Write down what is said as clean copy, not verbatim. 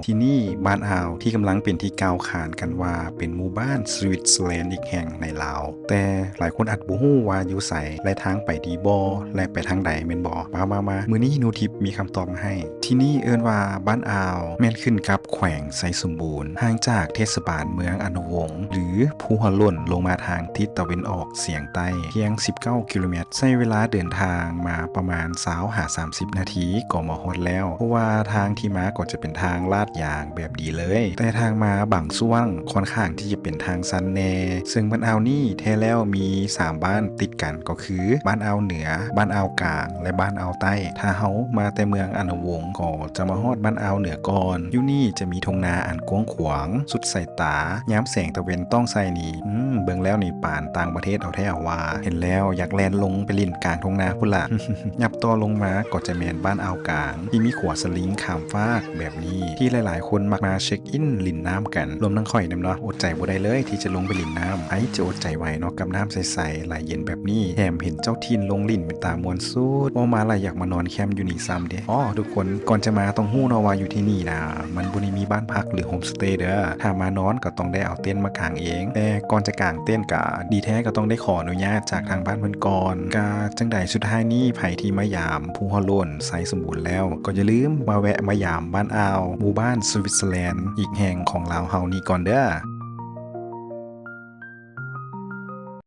ที่นี่บ้านอ่าวที่กำลังเป็นที่กล่าวขานกันว่าเป็นหมู่บ้านสวิตเซอร์แลนด์อีกแห่งในลาวแต่หลายคนอาจบ่ฮู้ว่าอยู่ไสและทางไปดีบ่และไปทางใดแม่นบ่มามื้อนี้นูทิพย์มีคำตอบมาให้ที่นี่เอิ้นว่าบ้านอ่าวแม่นขึ้นกับแขวงไสสมบูรณ์ห่างจากเทศบาลเมืองอนุวงศ์หรือภูหัวโล้นลงมาทางทิศตะวันออกเฉียงใต้เพียง19กิโลเมตรใช้เวลาเดินทางมาประมาณ20-30นาทีก็มาฮอดแล้วเพราะว่าทางที่มาก็จะเป็นทางลาดยางแบบดีเลยแต่ทางมาบางช่วงค่อนข้างที่จะเป็นทางซันแน่ซึ่งบ้านอ่าวนี่แท้แล้วมี3บ้านติดกันก็คือบ้านอ่าวเหนือบ้านอ่าวกลางและบ้านอ่าวใต้ถ้าเฮามาแต่เมืองอนุวงศ์ก็จะมาฮอดบ้านอ่าวเหนือก่อนอยู่นี่จะมีทุ่งนาอันกว้างขวางสุดสายตายามแสงตะเวนต้องใส่นี่เบิ่งแล้วนี่ป่านต่างประเทศเอาแท้เอาว่าเห็นแล้วอยากแล่นลงไปลิ่นกลางทุ่งนาพุ่นล่ะ ยับต่อลงมาก็จะแม่นบ้านอ่าวกลางที่มีขวสลิงข้ามฟากแบบนี้ที่หลายๆคนมักมาเช็คอินลินน้ำกันรวมทั้งข่อยนำเนาะอดใจบ่ได้เลยที่จะลงไปลินน้ำไอ้จะอดใจไหวเนาะกับน้ำใสๆไหลเย็นแบบนี้แถมเห็นเจ้าทินลงลิ่นเป็นตามวนสุดว่ามาหลายอยากมานอนแคมป์อยู่นี่ซ้ำเด้ทุกคนก่อนจะมาต้องฮู้เนาะว่าอยู่ที่นี่นะมันบ่ได้มีบ้านพักหรือโฮมสเตย์เด้อถ้ามานอนก็ต้องได้เอาเต็นท์มากางเองแต่ก่อนจะกางเต็นท์ก็ดีแท้ก็ต้องได้ขออนุญาตจากทางบ้านเพิ่นก่อนก็จังใดสุดท้ายนี้ไผที่มายามภูหัวโล้นไซสมบูรณ์แล้วก็อย่าลืมมาแวะมายามบ้านอ่าวหมู่บ้านสวิตเซอร์แลนด์อีกแห่งของลาวเฮานี่ก่อนเด้อ